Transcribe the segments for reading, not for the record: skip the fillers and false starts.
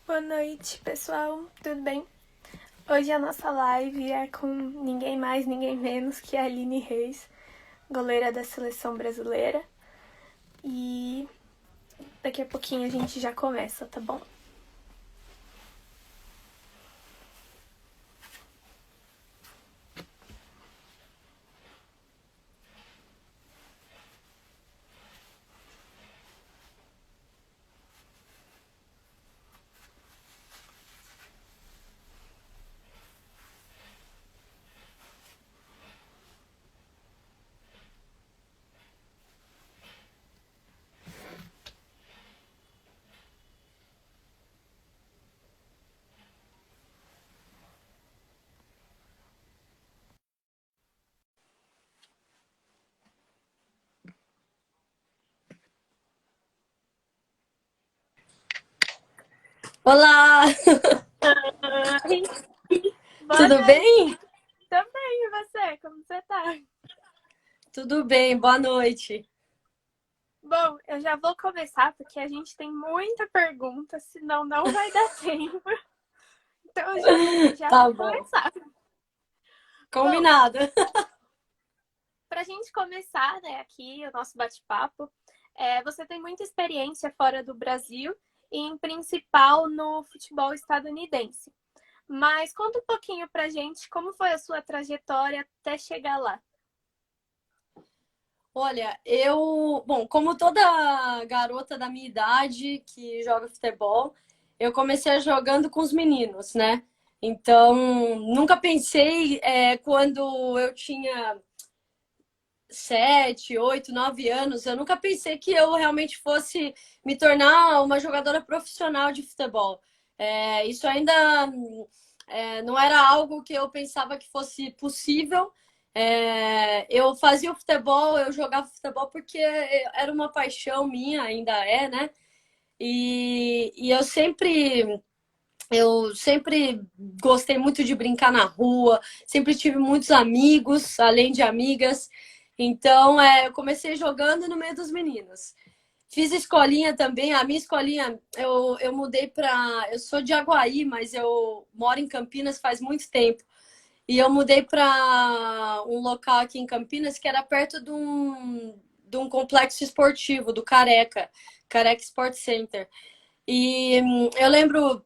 Boa noite, pessoal. Tudo bem? Hoje a nossa live é com ninguém mais, ninguém menos que a Aline Reis, goleira da seleção brasileira. E daqui a pouquinho a gente já começa, tá bom? Olá, Ai, boa tudo noite. bem? Também, e você? Como você tá? Tudo bem, boa noite. Bom, eu já vou começar porque a gente tem muita pergunta, senão não vai dar tempo. Então eu já Tá vou bom, começar. Bom, combinado. para a gente começar, né, aqui o nosso bate-papo, você tem muita experiência fora do Brasil e, em principal, no futebol estadunidense. Mas conta um pouquinho pra gente como foi a sua trajetória até chegar lá. Olha, bom, como toda garota da minha idade que joga futebol, eu comecei jogando com os meninos, né? Então, nunca pensei, quando eu tinha 7, 8, 9 anos, eu nunca pensei que eu realmente fosse me tornar uma jogadora profissional de futebol. Isso ainda não era algo que eu pensava que fosse possível. Eu fazia o futebol, eu jogava futebol porque era uma paixão minha, ainda é, né? E eu sempre gostei muito de brincar na rua, sempre tive muitos amigos, além de amigas. Então, eu comecei jogando no meio dos meninos. Fiz escolinha também. A minha escolinha, eu mudei para. Eu sou de Aguaí, mas eu moro em Campinas faz muito tempo. E eu mudei para um local aqui em Campinas que era perto de um complexo esportivo, do Careca Sport Center. E eu lembro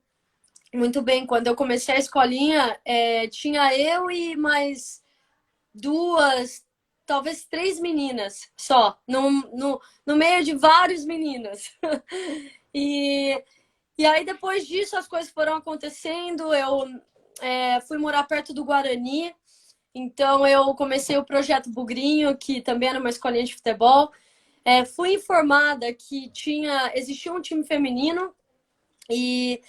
muito bem, quando eu comecei a escolinha, tinha eu e mais duas, talvez três meninas só, no meio de vários meninos. E, e aí, depois disso, as coisas foram acontecendo. Eu fui morar perto do Guarani, então eu comecei o projeto Bugrinho, que também era uma escolinha de futebol. Fui informada que existia um time feminino e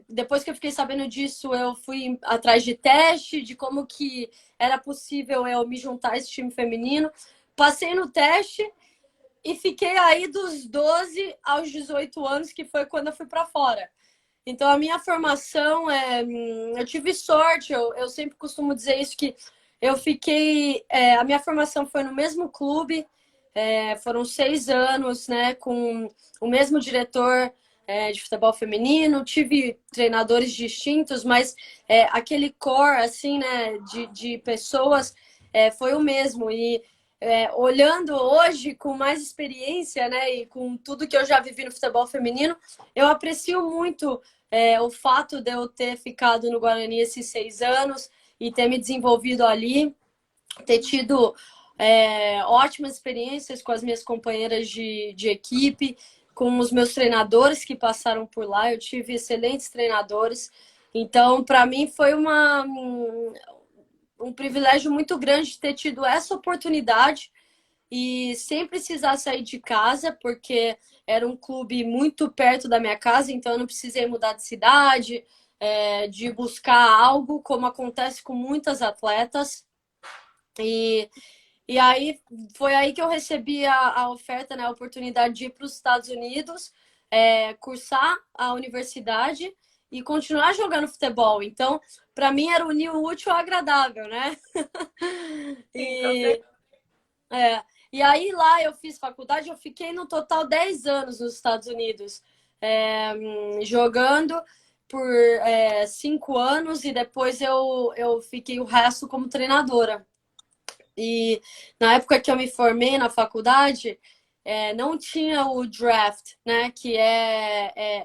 depois que eu fiquei sabendo disso, eu fui atrás de teste, de como que era possível eu me juntar a esse time feminino. Passei no teste e fiquei aí dos 12 aos 18 anos, que foi quando eu fui para fora. Então, a minha formação, eu tive sorte, eu sempre costumo dizer isso, que eu fiquei... a minha formação foi no mesmo clube, foram 6 anos, né, com o mesmo diretor de futebol feminino, tive treinadores distintos, mas aquele core, assim, né, de pessoas foi o mesmo. E olhando hoje com mais experiência, né, e com tudo que eu já vivi no futebol feminino, eu aprecio muito o fato de eu ter ficado no Guarani esses 6 anos e ter me desenvolvido ali, ter tido ótimas experiências com as minhas companheiras de equipe, com os meus treinadores que passaram por lá. Eu tive excelentes treinadores. Então, para mim, foi um privilégio muito grande ter tido essa oportunidade e sem precisar sair de casa, porque era um clube muito perto da minha casa, então eu não precisei mudar de cidade, de buscar algo, como acontece com muitas atletas. E, e aí foi aí que eu recebi a oferta, né, a oportunidade de ir para os Estados Unidos, cursar a universidade e continuar jogando futebol. Então, para mim era unir o útil ao agradável, né? Sim, com certeza. E é, e aí lá eu fiz faculdade, eu fiquei no total 10 anos nos Estados Unidos. jogando por 5 anos e depois eu fiquei o resto como treinadora. E na época que eu me formei na faculdade, não tinha o draft, né? Que é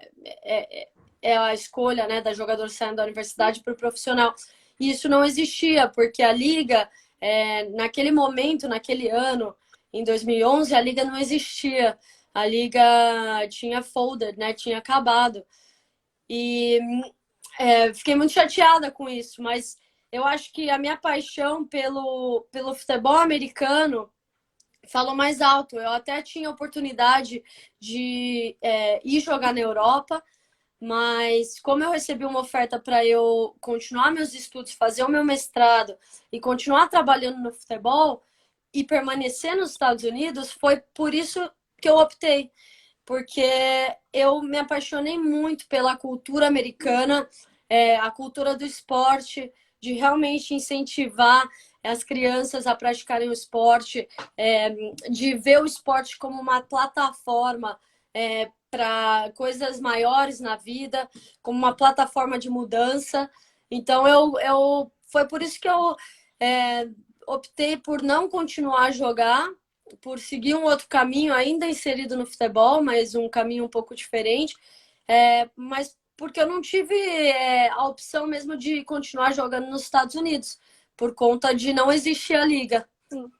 a escolha, né, da jogador saindo da universidade para o profissional. E isso não existia, porque a liga, naquele momento, naquele ano, em 2011, a liga não existia. A liga tinha folded, né? Tinha acabado. E fiquei muito chateada com isso, mas eu acho que a minha paixão pelo futebol americano falou mais alto. Eu até tinha oportunidade de ir jogar na Europa, mas como eu recebi uma oferta para eu continuar meus estudos, fazer o meu mestrado e continuar trabalhando no futebol e permanecer nos Estados Unidos, foi por isso que eu optei. Porque eu me apaixonei muito pela cultura americana, a cultura do esporte, de realmente incentivar as crianças a praticarem o esporte, de ver o esporte como uma plataforma para coisas maiores na vida, como uma plataforma de mudança. Então, foi por isso que eu optei por não continuar a jogar, por seguir um outro caminho, ainda inserido no futebol, mas um caminho um pouco diferente. Mas porque eu não tive a opção mesmo de continuar jogando nos Estados Unidos, por conta de não existir a liga. Sim.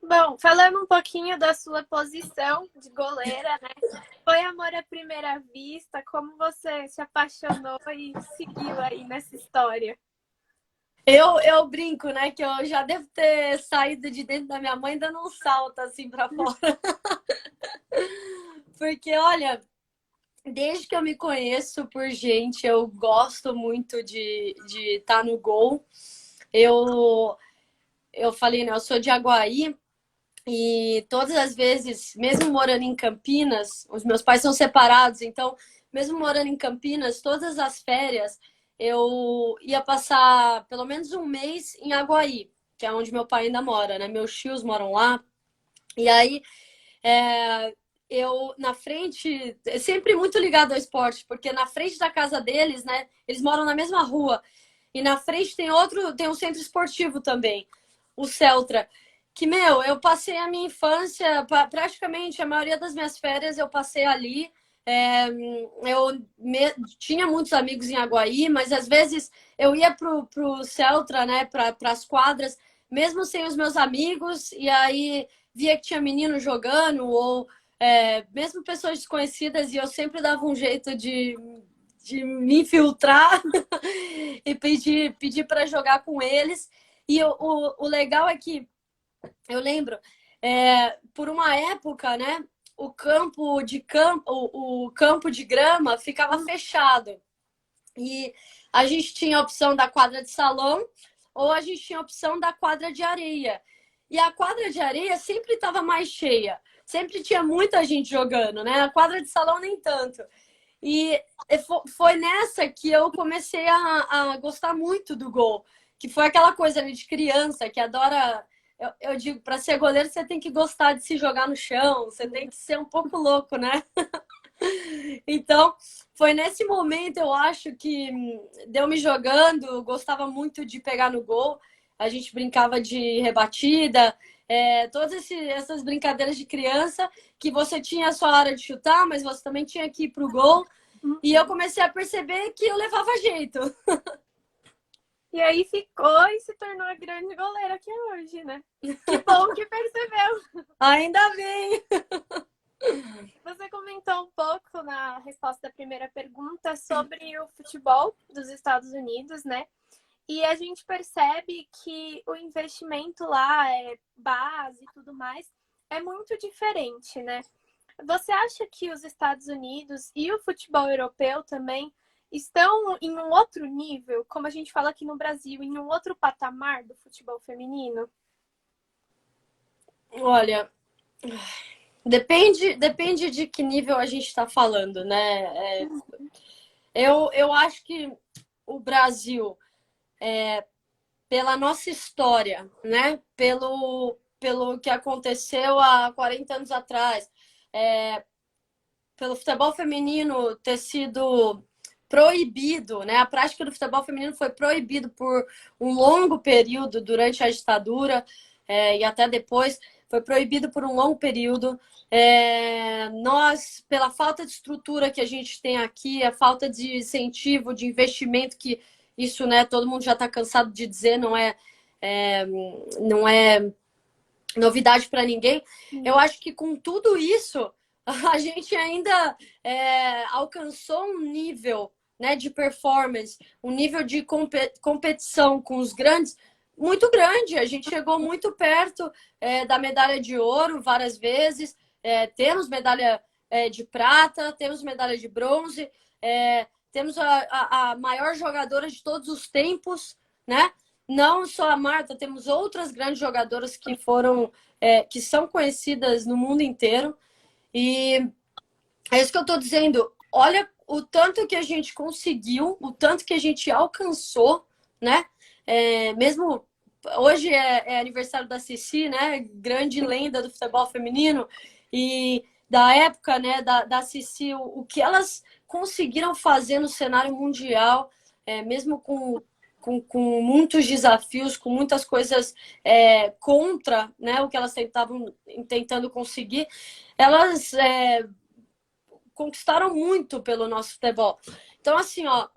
Bom, falando um pouquinho da sua posição de goleira, né? Foi amor à primeira vista? Como você se apaixonou e seguiu aí nessa história? Eu brinco, né, que eu já devo ter saído de dentro da minha mãe dando um salto assim para fora. Porque, olha, desde que eu me conheço por gente, eu gosto muito de estar no gol. Eu falei, né, eu sou de Aguaí e todas as vezes, mesmo morando em Campinas, os meus pais são separados, então, mesmo morando em Campinas, todas as férias eu ia passar pelo menos um mês em Aguaí, que é onde meu pai ainda mora, né? Meus tios moram lá. E aí, eu na frente, sempre muito ligado ao esporte, porque na frente da casa deles, né? Eles moram na mesma rua. E na frente tem um centro esportivo também, o Celtra. Que, meu, eu passei a minha infância, praticamente a maioria das minhas férias eu passei ali. Tinha muitos amigos em Aguaí, mas às vezes eu ia pro Celtra, né, para as quadras, mesmo sem os meus amigos, e aí via que tinha menino jogando, ou mesmo pessoas desconhecidas, e eu sempre dava um jeito de me infiltrar e pedir para jogar com eles. E o legal é que eu lembro, por uma época, né, o campo de grama ficava fechado. E a gente tinha a opção da quadra de salão ou a gente tinha a opção da quadra de areia. E a quadra de areia sempre estava mais cheia. Sempre tinha muita gente jogando, né? A quadra de salão nem tanto. E foi nessa que eu comecei a gostar muito do gol. Que foi aquela coisa ali de criança que adora. Eu digo, para ser goleiro, você tem que gostar de se jogar no chão, você tem que ser um pouco louco, né? Então, foi nesse momento, eu acho, que deu me jogando, gostava muito de pegar no gol. A gente brincava de rebatida, todas essas brincadeiras de criança, que você tinha a sua hora de chutar, mas você também tinha que ir pro gol. E eu comecei a perceber que eu levava jeito. E aí ficou e se tornou a grande goleira que é hoje, né? Que bom que percebeu! Ainda bem! Você comentou um pouco na resposta da primeira pergunta sobre o futebol dos Estados Unidos, né? E a gente percebe que o investimento lá, base e tudo mais, é muito diferente, né? Você acha que os Estados Unidos e o futebol europeu também estão em um outro nível, como a gente fala aqui no Brasil, em um outro patamar do futebol feminino? Olha, depende de que nível a gente está falando, né? Eu acho que o Brasil, pela nossa história, né? Pelo que aconteceu há 40 anos atrás, pelo futebol feminino ter sido proibido, né? A prática do futebol feminino foi proibido por um longo período durante a ditadura e até depois. Foi proibido por um longo período. Nós, pela falta de estrutura que a gente tem aqui, a falta de incentivo, de investimento, que isso, né, todo mundo já está cansado de dizer, não é novidade para ninguém. Eu acho que com tudo isso, a gente ainda alcançou um nível, né, de performance, um nível de competição com os grandes muito grande. A gente chegou muito perto da medalha de ouro várias vezes. Temos medalha de prata, temos medalha de bronze, temos a maior jogadora de todos os tempos, né? Não só a Marta, temos outras grandes jogadoras que são conhecidas no mundo inteiro. E é isso que eu estou dizendo. Olha o tanto que a gente conseguiu, o tanto que a gente alcançou, né? Mesmo hoje é aniversário da Cici, né? Grande lenda do futebol feminino. E da época, né, da Cici, o que elas conseguiram fazer no cenário mundial, mesmo com muitos desafios, com muitas coisas contra, né, o que elas estavam tentando conseguir, elas conquistaram muito pelo nosso futebol. Então, assim, ó,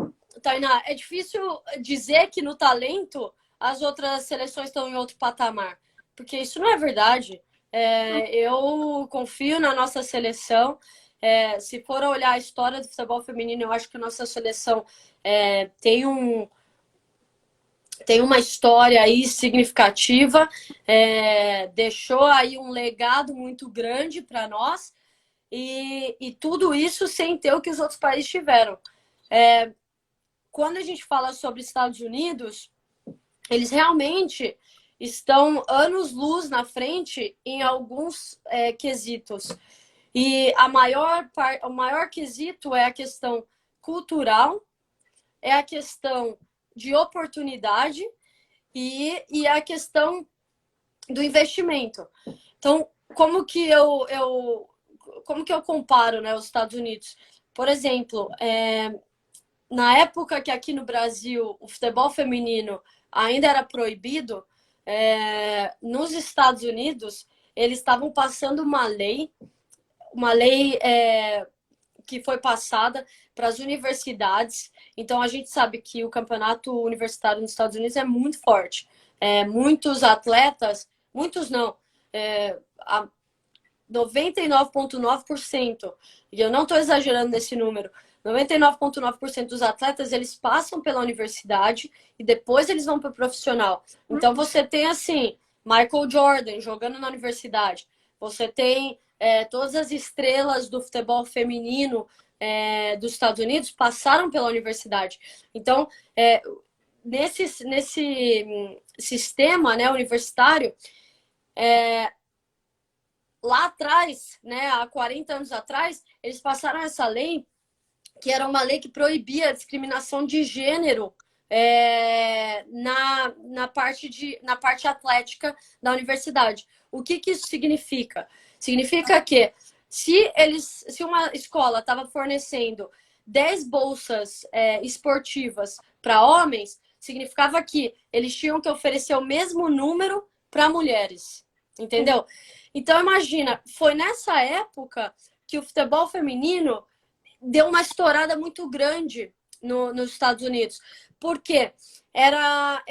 Tainá, é difícil dizer que no talento as outras seleções estão em outro patamar, porque isso não é verdade. Eu confio na nossa seleção. Se for olhar a história do futebol feminino, eu acho que a nossa seleção tem uma história aí significativa, deixou aí um legado muito grande para nós, e tudo isso sem ter o que os outros países tiveram. Quando a gente fala sobre Estados Unidos, eles realmente estão anos-luz na frente em alguns quesitos. E o maior quesito é a questão cultural, é a questão de oportunidade e a questão do investimento. Então, como que eu comparo, né, os Estados Unidos? Por exemplo, na época que aqui no Brasil o futebol feminino ainda era proibido, nos Estados Unidos eles estavam passando uma lei que foi passada para as universidades. Então, a gente sabe que o campeonato universitário nos Estados Unidos é muito forte. Muitos atletas, muitos não, 99,9%, e eu não estou exagerando nesse número, 99,9% dos atletas, eles passam pela universidade e depois eles vão para o profissional. Então, você tem, assim, Michael Jordan jogando na universidade. Você tem todas as estrelas do futebol feminino dos Estados Unidos passaram pela universidade. Então, nesse sistema, né, universitário, lá atrás, né, há 40 anos atrás, eles passaram essa lei, que era uma lei que proibia a discriminação de gênero na parte atlética da universidade. O que isso significa? Significa que se uma escola estava fornecendo 10 bolsas esportivas para homens, significava que eles tinham que oferecer o mesmo número para mulheres. Entendeu? Então, imagina, foi nessa época que o futebol feminino deu uma estourada muito grande nos Estados Unidos. Porque para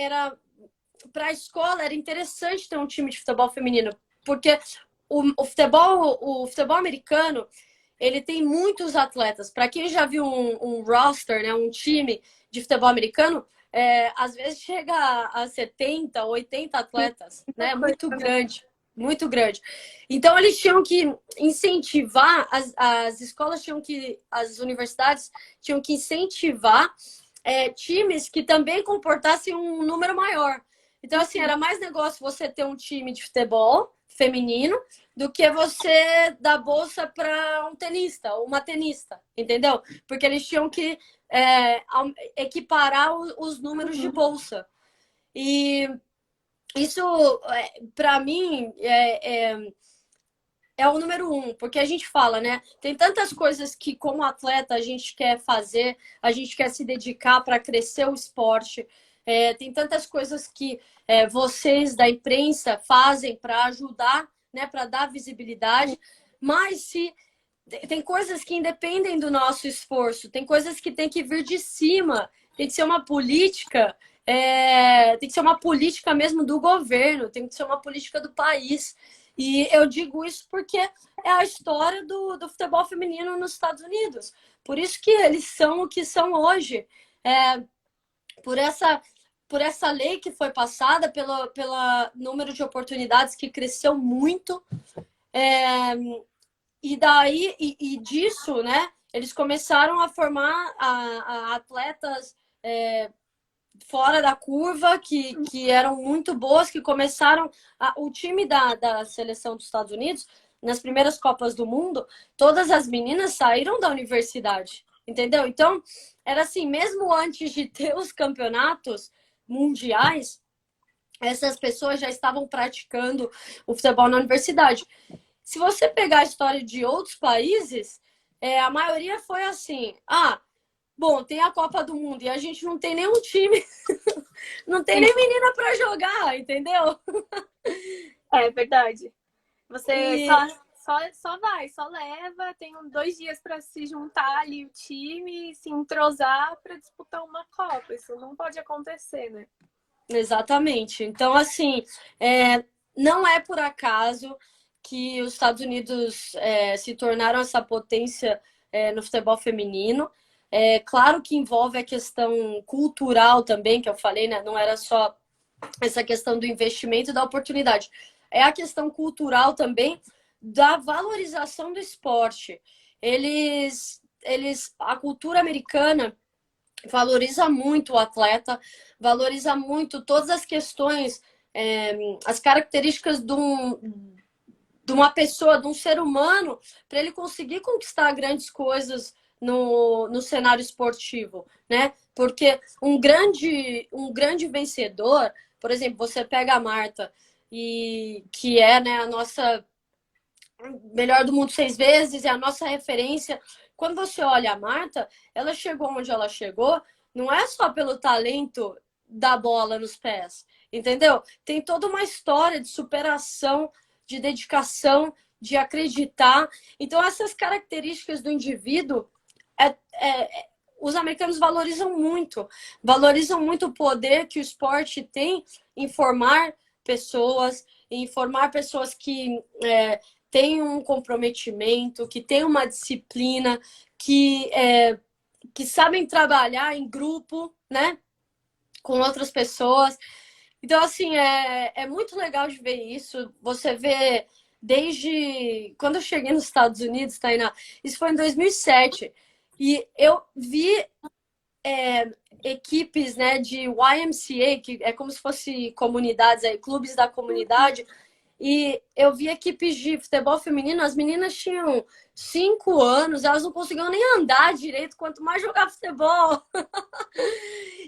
a escola era interessante ter um time de futebol feminino. Porque o futebol americano, ele tem muitos atletas. Para quem já viu um roster, né, um time de futebol americano, às vezes chega a 70, 80 atletas, né? Muito grande. Muito grande. Então, eles tinham que incentivar, as universidades tinham que incentivar times que também comportassem um número maior. Então, assim, era mais negócio você ter um time de futebol feminino do que você dar bolsa para um tenista ou uma tenista, entendeu? Porque eles tinham que equiparar os números de bolsa. E isso, para mim, é o número um, porque a gente fala, né? Tem tantas coisas que, como atleta, a gente quer fazer, a gente quer se dedicar para crescer o esporte. Tem tantas coisas que vocês da imprensa fazem para ajudar, né? Para dar visibilidade. Mas se tem coisas que independem do nosso esforço, tem coisas que tem que vir de cima, tem que ser uma política. Tem que ser uma política mesmo do governo, tem que ser uma política do país. E eu digo isso porque é a história do futebol feminino nos Estados Unidos. Por isso que eles são o que são hoje. É, por essa lei que foi passada, pelo número de oportunidades que cresceu muito. É, e disso, né, eles começaram a formar a atletas fora da curva, que eram muito boas, que começaram... o time da seleção dos Estados Unidos, nas primeiras Copas do Mundo, todas as meninas saíram da universidade, entendeu? Então, era assim, mesmo antes de ter os campeonatos mundiais, essas pessoas já estavam praticando o futebol na universidade. Se você pegar a história de outros países, a maioria foi assim, bom, tem a Copa do Mundo e a gente não tem nenhum time, não tem nem menina para jogar, entendeu? É verdade. Você E só leva, tem 2 dias para se juntar ali o time, se entrosar para disputar uma Copa. Isso não pode acontecer, né? exatamente. Então, assim, não é por acaso que os Estados Unidos se tornaram essa potência no futebol feminino. Claro que envolve a questão cultural também, que eu falei, né? Não era só essa questão do investimento e da oportunidade. É a questão cultural também da valorização do esporte. A cultura americana valoriza muito o atleta, valoriza muito todas as questões, as características de uma pessoa, de um ser humano, para ele conseguir conquistar grandes coisas no cenário esportivo, né? Porque um grande vencedor, por exemplo, você pega a Marta, que é, né, a nossa melhor do mundo 6 vezes, é a nossa referência. Quando você olha a Marta, ela chegou onde ela chegou, não é só pelo talento da bola nos pés, entendeu? Tem toda uma história de superação, de dedicação, de acreditar. Então, essas características do indivíduo, os americanos valorizam muito o poder que o esporte tem em formar pessoas que têm um comprometimento, que têm uma disciplina, que sabem trabalhar em grupo, né, com outras pessoas. Então, assim, é muito legal de ver isso. Você vê desde quando eu cheguei nos Estados Unidos, Tainá, isso foi em 2007, e eu vi equipes, né, de YMCA, que é como se fosse comunidades, clubes da comunidade, e eu vi equipes de futebol feminino, as meninas tinham 5 anos, elas não conseguiam nem andar direito, quanto mais jogar futebol.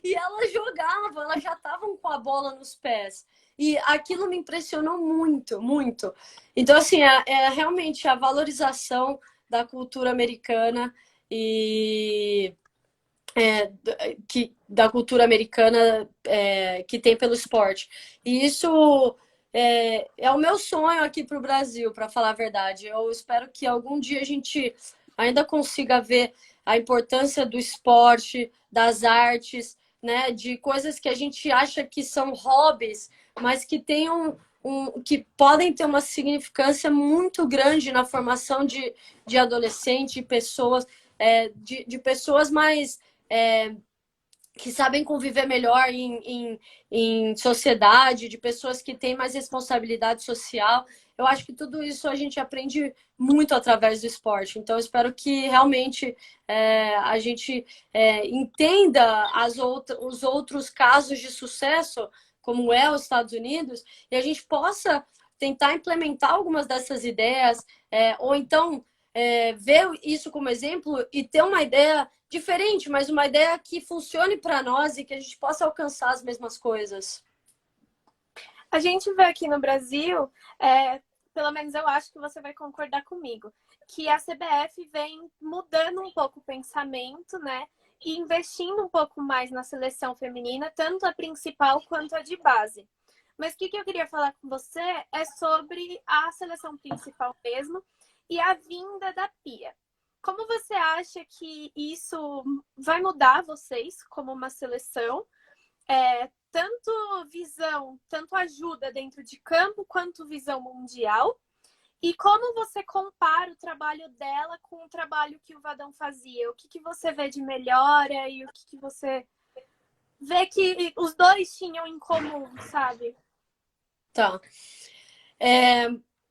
E elas jogavam, elas já estavam com a bola nos pés. E aquilo me impressionou muito, muito. Então, assim, realmente a valorização da cultura americana e da cultura americana que tem pelo esporte. E isso é o meu sonho aqui para o Brasil, para falar a verdade. Eu espero que algum dia a gente ainda consiga ver a importância do esporte, das artes, né, de coisas que a gente acha que são hobbies, mas que tenham que podem ter uma significância muito grande na formação de adolescentes, pessoas, de pessoas mais que sabem conviver melhor em sociedade, de pessoas que têm mais responsabilidade social. Eu acho que tudo isso a gente aprende muito através do esporte. Então, eu espero que realmente a gente entenda os outros casos de sucesso, como é os Estados Unidos, e a gente possa tentar implementar algumas dessas ideias, ou então ver isso como exemplo e ter uma ideia diferente, mas uma ideia que funcione para nós e que a gente possa alcançar as mesmas coisas. A gente vê aqui no Brasil, pelo menos eu acho que você vai concordar comigo, que a CBF vem mudando um pouco o pensamento, né? E investindo um pouco mais na seleção feminina, tanto a principal quanto a de base. Mas o que eu queria falar com você é sobre a seleção principal mesmo e a vinda da Pia. Como você acha que isso vai mudar vocês como uma seleção? Tanto visão, tanto ajuda dentro de campo, quanto visão mundial. E como você compara o trabalho dela com o trabalho que o Vadão fazia? O que você vê de melhora e o que você vê que os dois tinham em comum, sabe? Tá.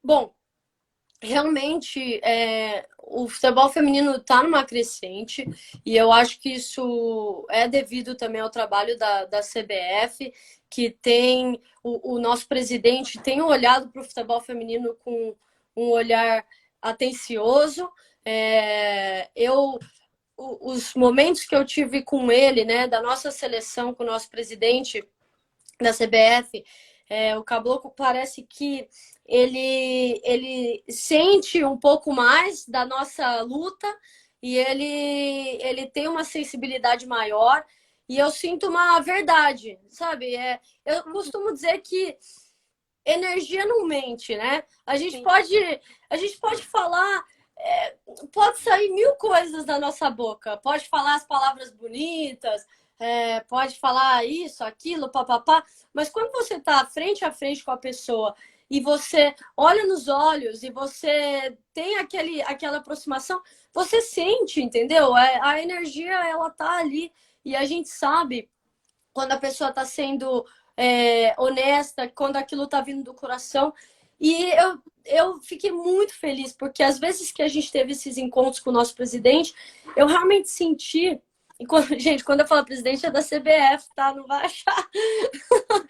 Bom, realmente o futebol feminino está numa crescente e eu acho que isso é devido também ao trabalho da CBF, que tem o nosso presidente tem olhado para o futebol feminino com um olhar atencioso. Os momentos que eu tive com ele, né, da nossa seleção, com o nosso presidente da CBF, o Caboclo parece que ele sente um pouco mais da nossa luta e ele tem uma sensibilidade maior e eu sinto uma verdade, sabe? Eu costumo dizer que energia não mente, né? A gente pode falar, pode sair mil coisas da nossa boca, pode falar as palavras bonitas, pode falar isso, aquilo, papapá, mas quando você está frente a frente com a pessoa e você olha nos olhos e você tem aquela aproximação, você sente, entendeu? A energia, ela tá ali e a gente sabe quando a pessoa está sendo honesta, quando aquilo está vindo do coração. E eu fiquei muito feliz, porque às vezes que a gente teve esses encontros com o nosso presidente, eu realmente senti. E gente, quando eu falo presidente é da CBF, tá? Não vai achar que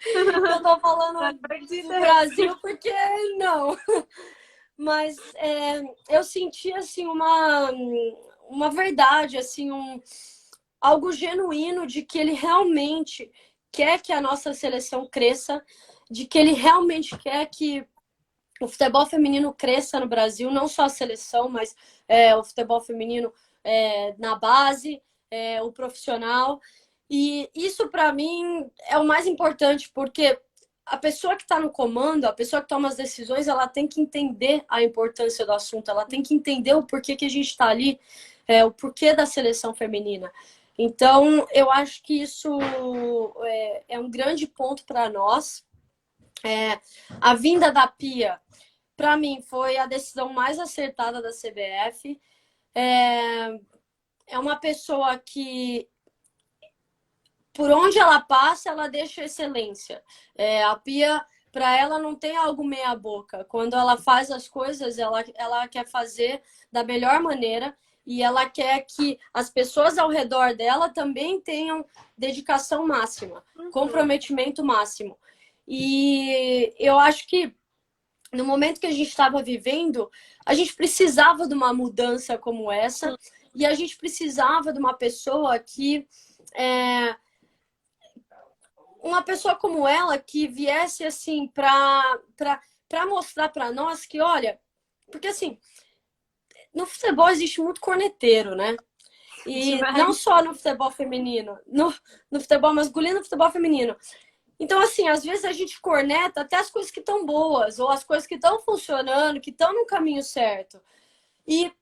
eu tô falando do Brasil, porque não. Mas eu senti assim uma verdade, assim, algo genuíno de que ele realmente quer que a nossa seleção cresça, de que ele realmente quer que o futebol feminino cresça no Brasil, não só a seleção, mas o futebol feminino na base, o profissional. E isso, para mim, é o mais importante, porque a pessoa que está no comando, a pessoa que toma as decisões, ela tem que entender a importância do assunto, ela tem que entender o porquê que a gente está ali, o porquê da seleção feminina. Então, eu acho que isso é um grande ponto para nós. A vinda da Pia, para mim, foi a decisão mais acertada da CBF. É uma pessoa que, por onde ela passa, ela deixa excelência. A Pia, para ela, não tem algo meia boca. Quando ela faz as coisas, ela quer fazer da melhor maneira e ela quer que as pessoas ao redor dela também tenham dedicação máxima, comprometimento máximo. E eu acho que no momento que a gente estava vivendo, a gente precisava de uma mudança como essa e a gente precisava de uma pessoa que uma pessoa como ela que viesse assim para mostrar para nós que, olha, porque assim, no futebol existe muito corneteiro, né? E não só no futebol feminino, no futebol masculino, no futebol feminino. Então, assim, às vezes a gente corneta até as coisas que estão boas, ou as coisas que estão funcionando, que estão no caminho certo. E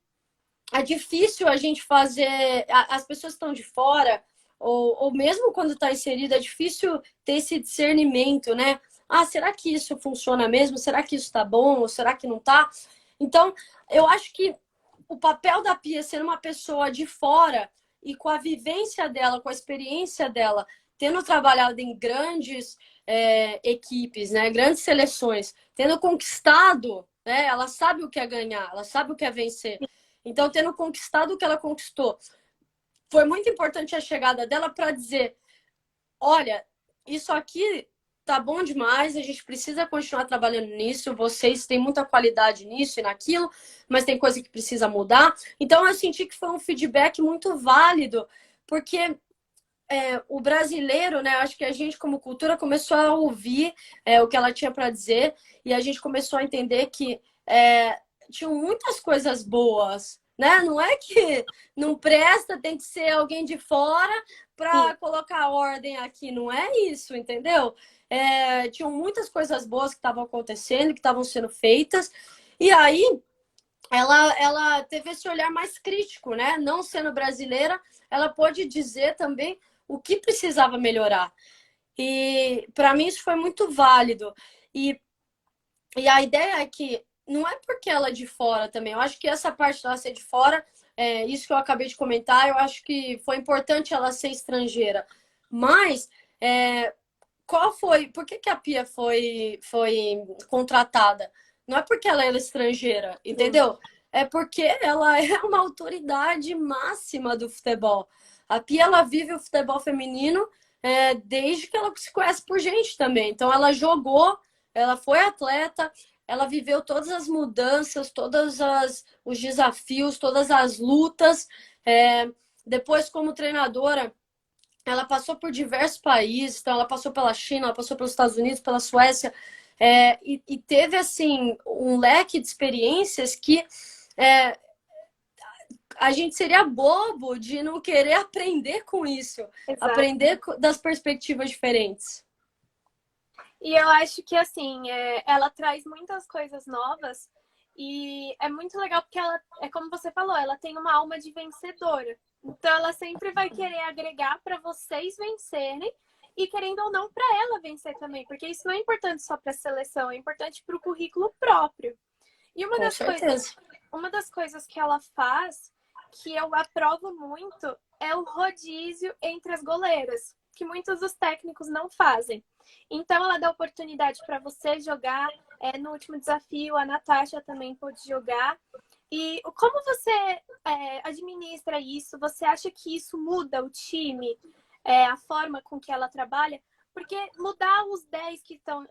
é difícil a gente fazer. As pessoas estão de fora, ou mesmo quando está inserida, é difícil ter esse discernimento, né? Ah, será que isso funciona mesmo? Será que isso está bom? Ou será que não está? Então, eu acho que o papel da Pia ser uma pessoa de fora e com a vivência dela, com a experiência dela, tendo trabalhado em grandes equipes, né, grandes seleções, tendo conquistado, né, ela sabe o que é ganhar, ela sabe o que é vencer. Então, tendo conquistado o que ela conquistou, foi muito importante a chegada dela para dizer, olha, isso aqui tá bom demais, a gente precisa continuar trabalhando nisso, vocês têm muita qualidade nisso e naquilo, mas tem coisa que precisa mudar. Então, eu senti que foi um feedback muito válido, porque o brasileiro, né, acho que a gente, como cultura, começou a ouvir o que ela tinha para dizer e a gente começou a entender que tinham muitas coisas boas, né? Não é que não presta, tem que ser alguém de fora Sim. para colocar ordem aqui. Não é isso, entendeu? Tinham muitas coisas boas que estavam acontecendo, que estavam sendo feitas. E aí ela teve esse olhar mais crítico, né? Não sendo brasileira, ela pôde dizer também o que precisava melhorar. E para mim isso foi muito válido. E, e a ideia é que não é porque ela é de fora também. Eu acho que essa parte dela ser de fora, isso que eu acabei de comentar, eu acho que foi importante ela ser estrangeira. Mas qual foi? Por que a Pia foi contratada? Não é porque ela é estrangeira, Sim. entendeu? É porque ela é uma autoridade máxima do futebol. A Pia, ela vive o futebol feminino desde que ela se conhece por gente também. Então, ela jogou, ela foi atleta, ela viveu todas as mudanças, os desafios, todas as lutas. Depois, como treinadora, ela passou por diversos países, então ela passou pela China, ela passou pelos Estados Unidos, pela Suécia, e teve assim um leque de experiências que é, a gente seria bobo de não querer aprender com isso, Exato. aprender das perspectivas diferentes. E eu acho que, assim, ela traz muitas coisas novas e é muito legal porque ela, é como você falou, ela tem uma alma de vencedora. Então, ela sempre vai querer agregar para vocês vencerem e, querendo ou não, para ela vencer também, porque isso não é importante só para a seleção, é importante para o currículo próprio. E Com certeza. uma das coisas que ela faz, que eu aprovo muito, é o rodízio entre as goleiras, que muitos dos técnicos não fazem. Então, ela dá oportunidade para você jogar. No último desafio, a Natasha também pôde jogar. E como você administra isso? Você acha que isso muda o time, a forma com que ela trabalha? Porque mudar os 10 que estão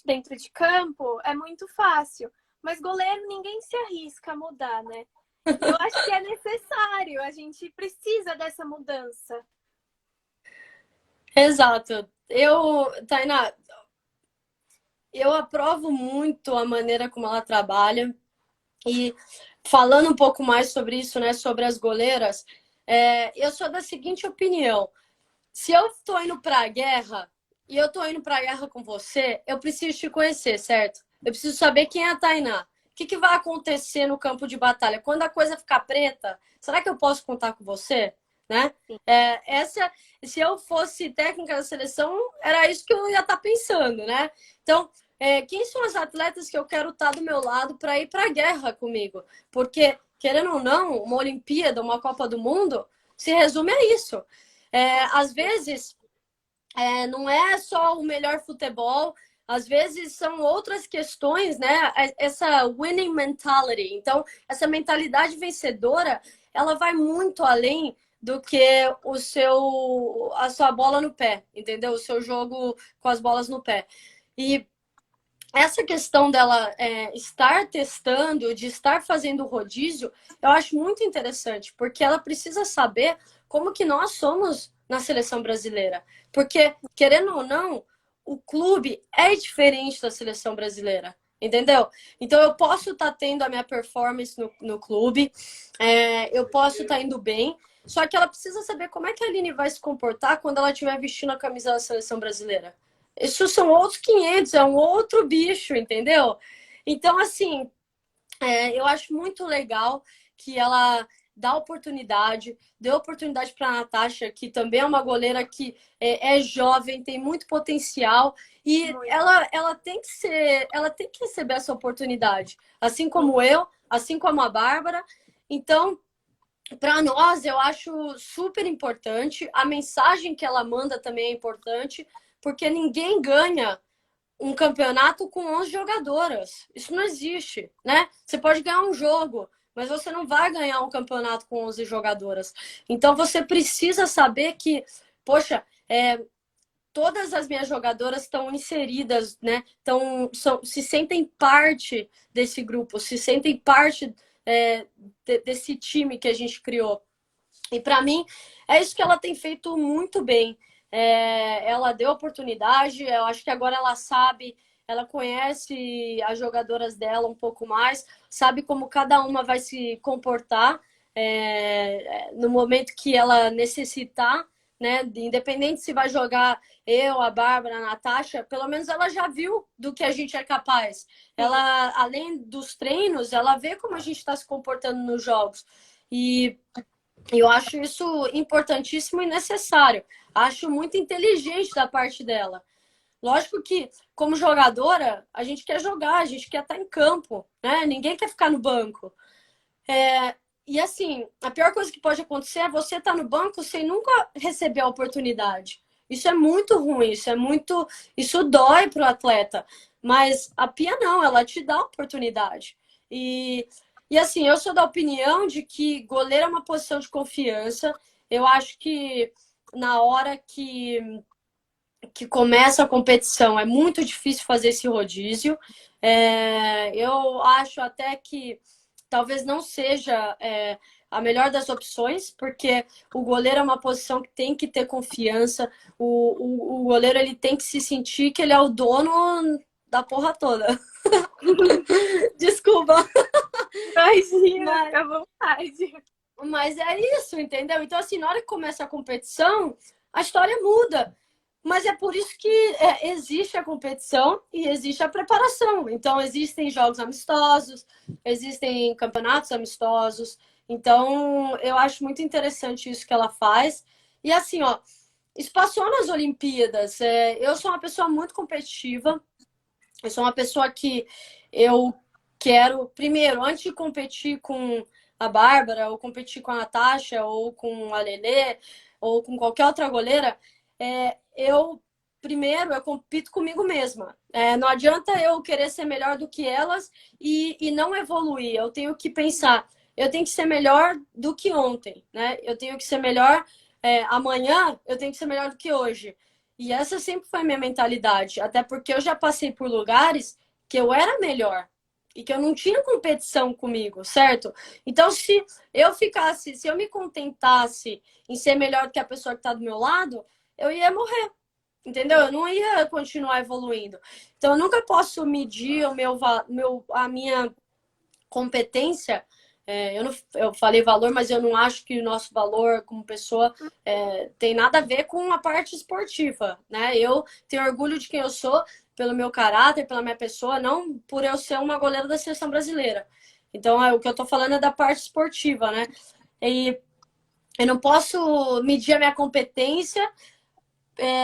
dentro de campo é muito fácil. Mas goleiro ninguém se arrisca a mudar, né? E eu acho que é necessário, a gente precisa dessa mudança. Exato. Tainá, eu aprovo muito a maneira como ela trabalha. E falando um pouco mais sobre isso, né, sobre as goleiras, eu sou da seguinte opinião: se eu estou indo para a guerra e eu estou indo para a guerra com você, eu preciso te conhecer, certo? Eu preciso saber quem é a Tainá. O que vai acontecer no campo de batalha? Quando a coisa ficar preta, será que eu posso contar com você? Né? Se eu fosse técnica da seleção, era isso que eu ia estar pensando, né? Então, quem são as atletas que eu quero estar do meu lado para ir para a guerra comigo? Porque, querendo ou não, uma Olimpíada, uma Copa do Mundo, se resume a isso. Às vezes, não é só o melhor futebol, às vezes são outras questões, né? Essa winning mentality. Então, essa mentalidade vencedora, ela vai muito além do que a sua bola no pé, entendeu? O seu jogo com as bolas no pé. E essa questão dela estar testando, de estar fazendo rodízio, eu acho muito interessante, porque ela precisa saber como que nós somos na seleção brasileira. Porque, querendo ou não, o clube é diferente da seleção brasileira, entendeu? Então, eu posso estar tendo a minha performance no clube, eu posso estar indo bem, só que ela precisa saber como é que a Aline vai se comportar quando ela estiver vestindo a camisa da seleção brasileira. Isso são outros 500, é um outro bicho, entendeu? Então, assim, eu acho muito legal que ela dá oportunidade, deu oportunidade para a Natasha, que também é uma goleira que é jovem, tem muito potencial, e Muito. ela tem que ela tem que receber essa oportunidade, assim como eu, assim como a Bárbara. Então, para nós, eu acho super importante. A mensagem que ela manda também é importante, porque ninguém ganha um campeonato com 11 jogadoras. Isso não existe, né? Você pode ganhar um jogo, mas você não vai ganhar um campeonato com 11 jogadoras. Então, você precisa saber que, poxa, todas as minhas jogadoras estão inseridas, né? Se sentem parte desse grupo, se sentem parte desse time que a gente criou. E para mim, é isso que ela tem feito muito bem. Ela deu oportunidade, eu acho que agora ela sabe ela conhece as jogadoras dela um pouco mais, sabe como cada uma vai se comportar no momento que ela necessitar, né? Independente se vai jogar eu, a Bárbara, a Natasha, pelo menos ela já viu do que a gente é capaz. Ela, além dos treinos, ela vê como a gente está se comportando nos jogos. E eu acho isso importantíssimo e necessário. Acho muito inteligente da parte dela. Lógico que, como jogadora, a gente quer jogar, a gente quer estar em campo, né? Ninguém quer ficar no banco. E assim, a pior coisa que pode acontecer é você estar no banco sem nunca receber a oportunidade. Isso é muito ruim, isso dói para o atleta. Mas a Pia não, ela te dá a oportunidade. E, e assim, eu sou da opinião de que goleiro é uma posição de confiança. Eu acho que na hora que começa a competição é muito difícil fazer esse rodízio. Eu acho até que talvez não seja a melhor das opções, porque o goleiro é uma posição que tem que ter confiança, o goleiro ele tem que se sentir que ele é o dono da porra toda. Desculpa. Imagina, Mas, fica à vontade. mas é isso, entendeu? Então, assim, na hora que começa a competição, a história muda. Mas é por isso que existe a competição e existe a preparação. Então, existem jogos amistosos, existem campeonatos amistosos. Então, eu acho muito interessante isso que ela faz. E assim, ó, isso passou nas Olimpíadas. Eu sou uma pessoa muito competitiva. Eu sou uma pessoa que eu quero, primeiro, antes de competir com a Bárbara, ou competir com a Natasha, ou com a Lelê, ou com qualquer outra goleira, primeiro, eu compito comigo mesma. Não adianta eu querer ser melhor do que elas e não evoluir. Eu tenho que pensar, eu tenho que ser melhor do que ontem, né? Eu tenho que ser melhor amanhã, eu tenho que ser melhor do que hoje. E essa sempre foi a minha mentalidade, até porque eu já passei por lugares que eu era melhor e que eu não tinha competição comigo, certo? Então, se eu me contentasse em ser melhor do que a pessoa que está do meu lado, eu ia morrer, entendeu? Eu não ia continuar evoluindo. Então, eu nunca posso medir a minha competência. Eu falei valor, mas eu não acho que o nosso valor como pessoa tem nada a ver com a parte esportiva, né? Eu tenho orgulho de quem eu sou, pelo meu caráter, pela minha pessoa, não por eu ser uma goleira da seleção brasileira. Então, o que eu tô falando é da parte esportiva, né? E eu não posso medir a minha competência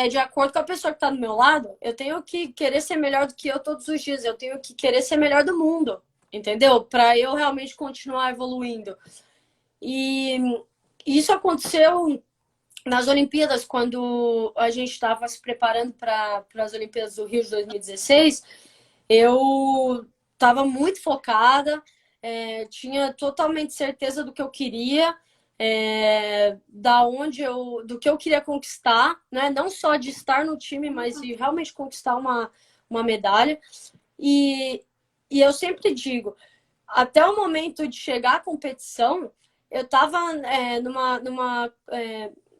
de acordo com a pessoa que está do meu lado. Eu tenho que querer ser melhor do que eu todos os dias. Eu tenho que querer ser melhor do mundo, entendeu? Para eu realmente continuar evoluindo. E isso aconteceu nas Olimpíadas, quando a gente estava se preparando para as Olimpíadas do Rio de 2016. Eu estava muito focada, tinha totalmente certeza do que eu queria, do que eu queria conquistar, né? Não só de estar no time, mas de realmente conquistar uma medalha. E, e eu sempre digo, até o momento de chegar à competição, eu estava numa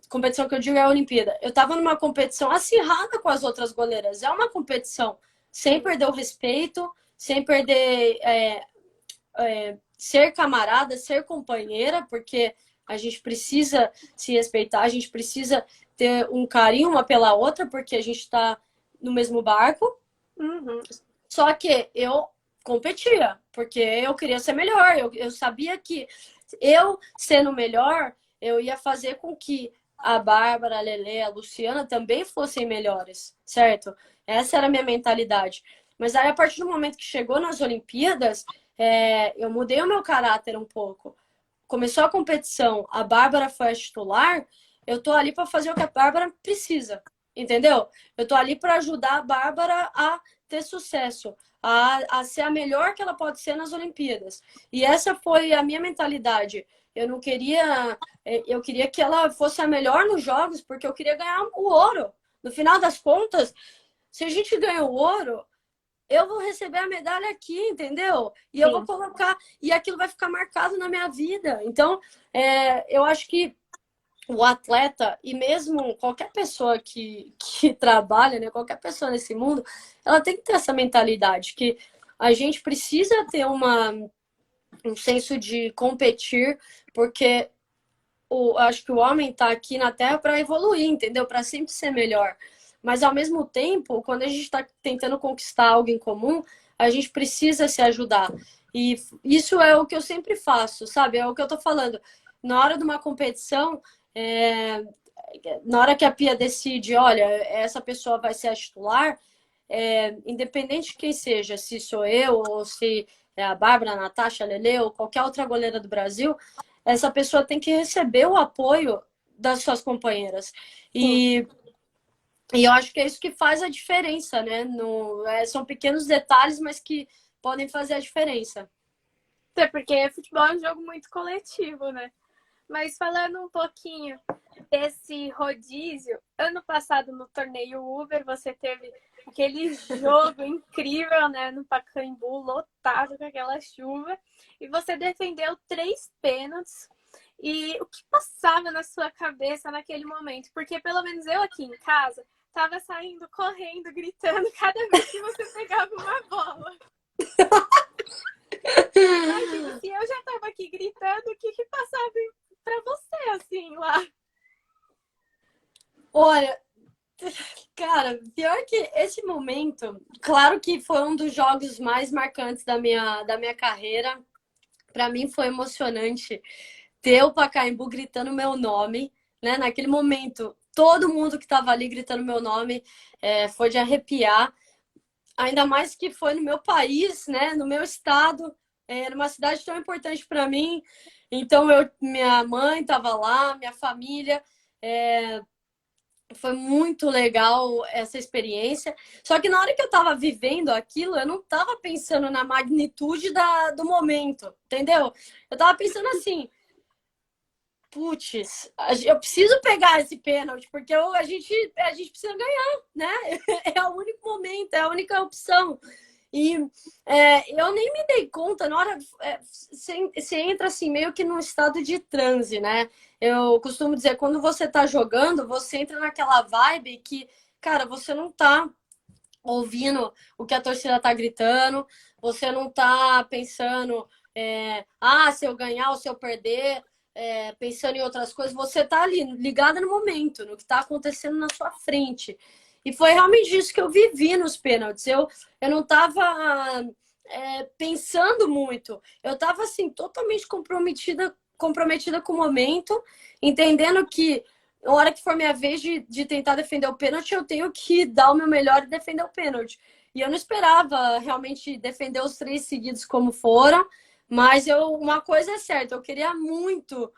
competição que eu digo é a Olimpíada. Eu estava numa competição acirrada com as outras goleiras. É uma competição sem perder o respeito, sem perder ser camarada, ser companheira, porque a gente precisa se respeitar, a gente precisa ter um carinho uma pela outra, porque a gente está no mesmo barco. Uhum. Só que eu competia, porque eu queria ser melhor. Eu sabia que eu sendo melhor, eu ia fazer com que a Bárbara, a Lelê, a Luciana também fossem melhores, certo? Essa era a minha mentalidade. Mas aí, a partir do momento que chegou nas Olimpíadas, eu mudei o meu caráter um pouco. Começou a competição, a Bárbara foi a titular, eu tô ali para fazer o que a Bárbara precisa, entendeu? Eu tô ali para ajudar a Bárbara a ter sucesso, a ser a melhor que ela pode ser nas Olimpíadas. E essa foi a minha mentalidade. Eu queria que ela fosse a melhor nos jogos, porque eu queria ganhar o ouro. No final das contas, se a gente ganha o ouro, eu vou receber a medalha aqui, entendeu? E eu vou colocar, e aquilo vai ficar marcado na minha vida. Então, eu acho que o atleta e mesmo qualquer pessoa que trabalha, né, qualquer pessoa nesse mundo, ela tem que ter essa mentalidade que a gente precisa ter um senso de competir, porque acho que o homem está aqui na Terra para evoluir, entendeu? Para sempre ser melhor. Mas ao mesmo tempo, quando a gente está tentando conquistar algo em comum, a gente precisa se ajudar. E isso é o que eu sempre faço, sabe? É o que eu estou falando. Na hora de uma competição, é, na hora que a Pia decide, olha, essa pessoa vai ser a titular, independente de quem seja, se sou eu ou se é a Bárbara, a Natasha, a Lele ou qualquer outra goleira do Brasil, essa pessoa tem que receber o apoio das suas companheiras. E eu acho que é isso que faz a diferença, né? São pequenos detalhes, mas que podem fazer a diferença. Até porque futebol é um jogo muito coletivo, né? Mas falando um pouquinho desse rodízio, ano passado no torneio Uber, você teve aquele jogo incrível, né? No Pacaembu, lotado com aquela chuva. E você defendeu 3 pênaltis. E o que passava na sua cabeça naquele momento? Porque pelo menos eu aqui em casa tava saindo correndo, gritando cada vez que você pegava uma bola. Imagina, se eu já tava aqui gritando, o que passava pra você, assim, lá? Olha, cara, pior que esse momento, claro que foi um dos jogos mais marcantes da minha carreira. Para mim foi emocionante ter o Pacaembu gritando meu nome, né? Naquele momento, todo mundo que estava ali gritando meu nome foi de arrepiar. Ainda mais que foi no meu país, né? No meu estado, numa cidade tão importante para mim. Então, minha mãe estava lá, minha família. Foi muito legal essa experiência. Só que na hora que eu estava vivendo aquilo, eu não estava pensando na magnitude do momento, entendeu? Eu estava pensando assim, putz, eu preciso pegar esse pênalti, porque a gente precisa ganhar, né? É o único momento, é a única opção. E eu nem me dei conta, na hora você entra assim, meio que num estado de transe, né? Eu costumo dizer, quando você tá jogando, você entra naquela vibe que, cara, você não tá ouvindo o que a torcida tá gritando, você não tá pensando, se eu ganhar ou se eu perder, pensando em outras coisas, você tá ali, ligada no momento, no que tá acontecendo na sua frente. E foi realmente isso que eu vivi nos pênaltis. Eu não tava pensando muito, eu tava assim, totalmente comprometida com o momento, entendendo que na hora que for minha vez de tentar defender o pênalti, eu tenho que dar o meu melhor e defender o pênalti. E eu não esperava realmente defender os 3 seguidos como foram, mas uma coisa é certa, eu queria muito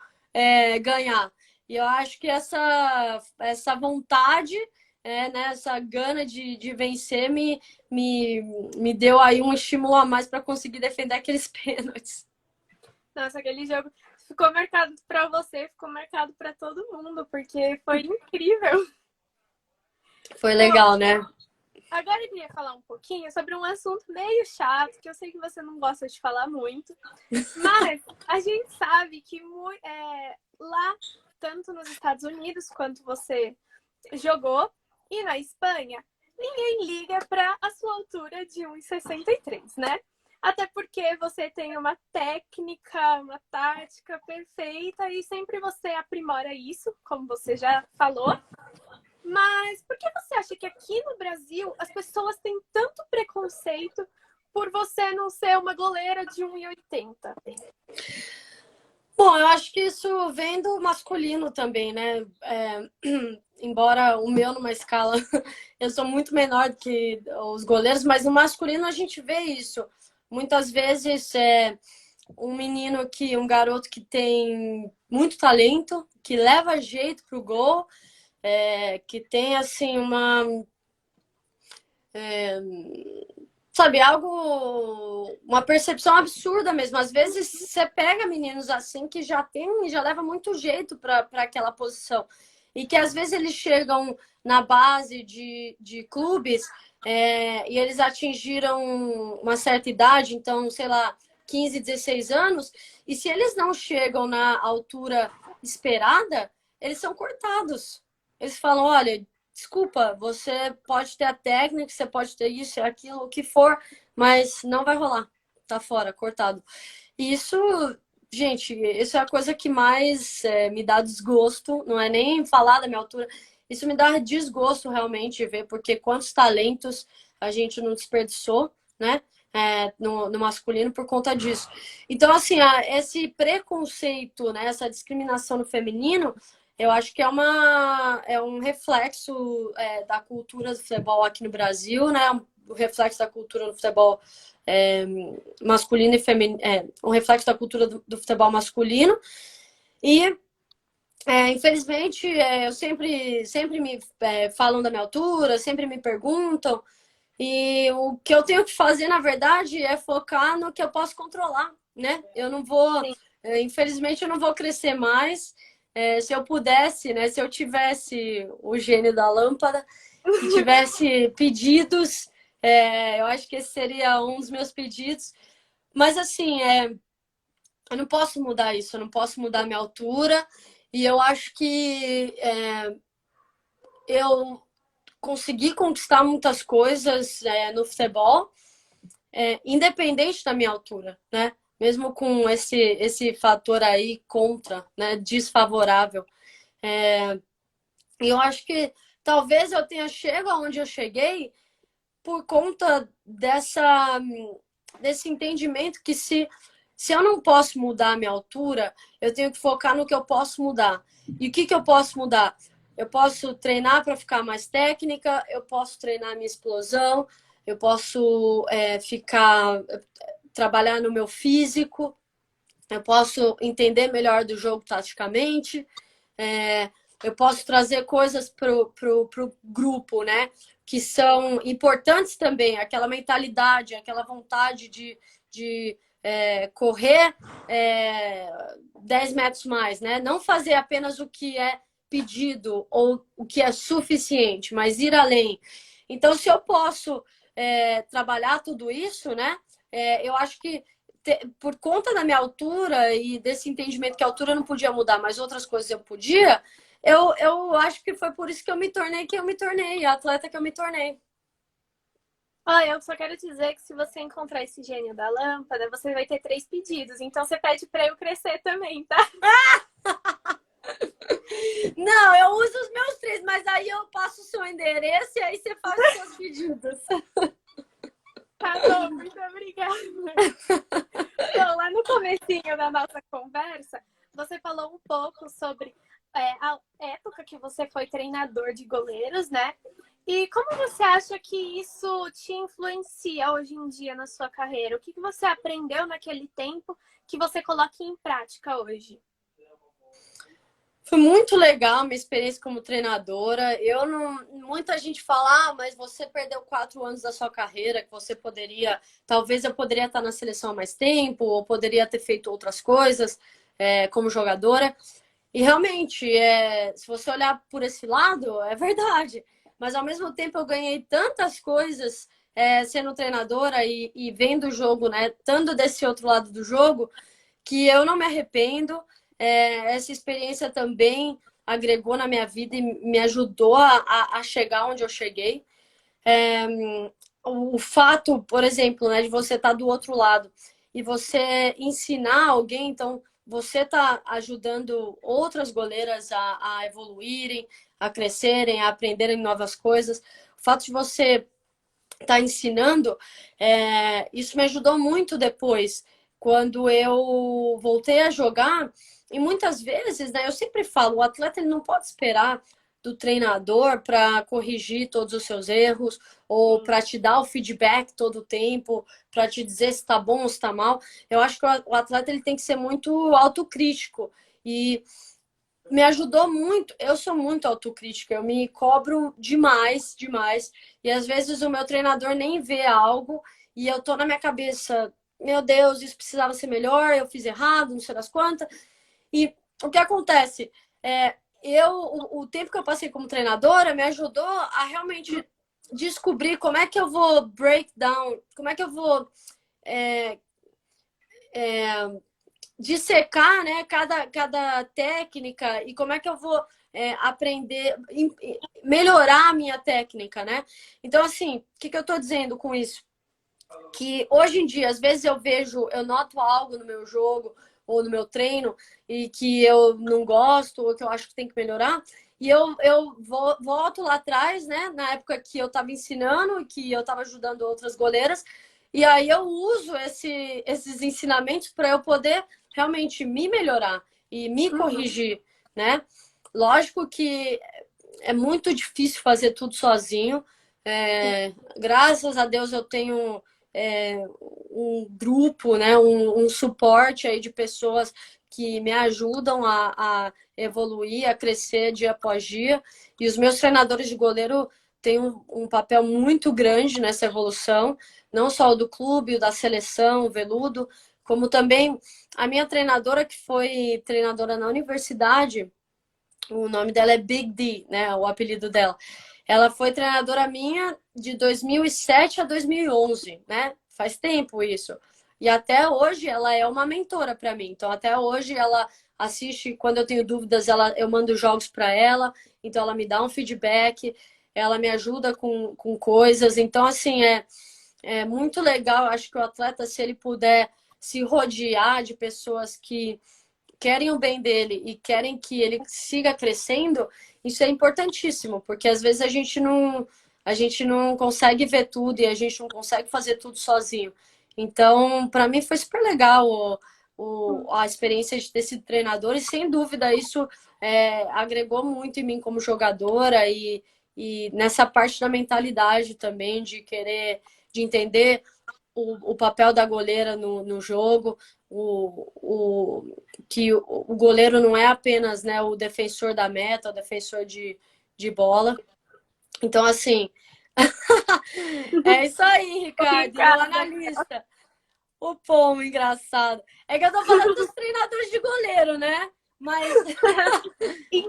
ganhar. E eu acho que essa vontade, né, essa gana de vencer me deu aí um estímulo a mais para conseguir defender aqueles pênaltis. Nossa, aquele jogo ficou marcado para você, ficou marcado para todo mundo, porque foi incrível. Foi Bom, legal, né? agora eu queria falar um pouquinho sobre um assunto meio chato, que eu sei que você não gosta de falar muito, mas a gente sabe que lá, tanto nos Estados Unidos quanto você jogou, e na Espanha, ninguém liga para a sua altura de 1,63, né? Até porque você tem uma técnica, uma tática perfeita e sempre você aprimora isso, como você já falou. Mas por que você acha que aqui no Brasil as pessoas têm tanto preconceito por você não ser uma goleira de 1,80? Bom, eu acho que isso vem do masculino também, né? Embora o meu numa escala eu sou muito menor do que os goleiros, mas no masculino a gente vê isso. Muitas vezes um garoto que tem muito talento, que leva jeito pro gol, que tem assim sabe, uma percepção absurda mesmo. Às vezes você pega meninos assim que já leva muito jeito para aquela posição. E que às vezes eles chegam na base de clubes e eles atingiram uma certa idade, então, sei lá, 15, 16 anos, e se eles não chegam na altura esperada, eles são cortados. Eles falam, olha, desculpa, você pode ter a técnica, você pode ter isso e aquilo, o que for, mas não vai rolar. Tá fora, cortado. E isso, gente, isso é a coisa que mais me dá desgosto, não é nem falar da minha altura, isso me dá desgosto realmente ver, porque quantos talentos a gente não desperdiçou, né? No masculino por conta disso. Então, assim, esse preconceito, né, essa discriminação no feminino, eu acho que é um reflexo da cultura do futebol aqui no Brasil, né? O reflexo da cultura do futebol é, masculino e feminino, um reflexo da cultura do futebol masculino. E, infelizmente, eu sempre me falam da minha altura, sempre me perguntam. E o que eu tenho que fazer, na verdade, é focar no que eu posso controlar, né? Eu não vou, Sim. infelizmente, eu não vou crescer mais. Se eu pudesse, né? Se eu tivesse o gênio da lâmpada e tivesse pedidos, eu acho que esse seria um dos meus pedidos. Mas assim, eu não posso mudar isso, eu não posso mudar a minha altura. E eu acho que eu consegui conquistar muitas coisas no futebol, independente da minha altura, né? Mesmo com esse fator aí contra, né? Desfavorável. E eu acho que talvez eu tenha chegado aonde eu cheguei por conta desse entendimento que se eu não posso mudar a minha altura, eu tenho que focar no que eu posso mudar. E o que eu posso mudar? Eu posso treinar para ficar mais técnica, eu posso treinar a minha explosão, eu posso trabalhar no meu físico, eu posso entender melhor do jogo taticamente, eu posso trazer coisas pro grupo, né? Que são importantes também, aquela mentalidade, aquela vontade de correr 10 metros mais, né? Não fazer apenas o que é pedido ou o que é suficiente, mas ir além. Então, se eu posso trabalhar tudo isso, né? Eu acho que por conta da minha altura e desse entendimento que a altura não podia mudar, mas outras coisas eu podia, eu acho que foi por isso que eu me tornei quem eu me tornei, a atleta que eu me tornei. Eu só quero dizer que se você encontrar esse gênio da lâmpada, você vai ter 3 pedidos. Então você pede para eu crescer também, tá? Não, eu uso os meus 3, mas aí eu passo o seu endereço e aí você faz os seus pedidos. Tá bom, muito obrigada. Bom, lá no comecinho da nossa conversa, você falou um pouco sobre a época que você foi treinador de goleiros, né? E como você acha que isso te influencia hoje em dia na sua carreira? O que você aprendeu naquele tempo que você coloca em prática hoje? Foi muito legal minha experiência como treinadora. Eu não. Muita gente fala, mas você perdeu 4 anos da sua carreira, que você poderia. Talvez eu poderia estar na seleção há mais tempo, ou poderia ter feito outras coisas como jogadora. E realmente, se você olhar por esse lado, é verdade. Mas ao mesmo tempo eu ganhei tantas coisas sendo treinadora e vendo o jogo, né? Estando desse outro lado do jogo, que eu não me arrependo. Essa experiência também agregou na minha vida e me ajudou a chegar onde eu cheguei. O fato, por exemplo, né, de você estar do outro lado e você ensinar alguém, então você está ajudando outras goleiras a evoluírem, a crescerem, a aprenderem novas coisas. O fato de você estar ensinando, isso me ajudou muito depois, quando eu voltei a jogar. E muitas vezes, né, eu sempre falo, o atleta ele não pode esperar do treinador para corrigir todos os seus erros ou para te dar o feedback todo o tempo, para te dizer se está bom ou se está mal. Eu acho que o atleta ele tem que ser muito autocrítico e me ajudou muito. Eu sou muito autocrítica, eu me cobro demais, demais. E às vezes o meu treinador nem vê algo e eu tô na minha cabeça, meu Deus, isso precisava ser melhor, eu fiz errado, não sei das quantas. E o que acontece? O tempo que eu passei como treinadora me ajudou a realmente descobrir como é que eu vou break down, como é que eu vou dissecar, né, cada técnica e como é que eu vou aprender, melhorar a minha técnica, né? Então, assim, o que eu estou dizendo com isso? Que hoje em dia, às vezes eu noto algo no meu jogo ou no meu treino e que eu não gosto ou que eu acho que tem que melhorar. E volto lá atrás, né? Na época que eu estava ensinando, que eu estava ajudando outras goleiras, e aí eu uso esses ensinamentos para eu poder realmente me melhorar e me corrigir, né? Lógico que é muito difícil fazer tudo sozinho. Graças a Deus eu tenho um grupo, né, um suporte aí de pessoas que me ajudam a evoluir, a crescer dia após dia. E os meus treinadores de goleiro têm um papel muito grande nessa evolução, não só o do clube, o da seleção, o Veludo, como também a minha treinadora, que foi treinadora na universidade. O nome dela é Big D, né? O apelido dela. Ela foi treinadora minha de 2007 a 2011, né? Faz tempo isso. E até hoje ela é uma mentora para mim. Então, até hoje ela assiste, quando eu tenho dúvidas, eu mando jogos para ela. Então, ela me dá um feedback, ela me ajuda com coisas. Então, assim, é muito legal. Acho que o atleta, se ele puder se rodear de pessoas que querem o bem dele e querem que ele siga crescendo, isso é importantíssimo, porque às vezes a gente não consegue ver tudo e a gente não consegue fazer tudo sozinho. Então, para mim foi super legal a experiência de ter sido treinador e sem dúvida isso agregou muito em mim como jogadora e nessa parte da mentalidade também de querer, de entender o papel da goleira no jogo, que o goleiro não é apenas, né, o defensor da meta, o defensor de bola. Então, assim, é isso aí, Ricardo, e o Obrigada. analista. O pomo, engraçado. É que eu tô falando dos treinadores de goleiro, né? Mas,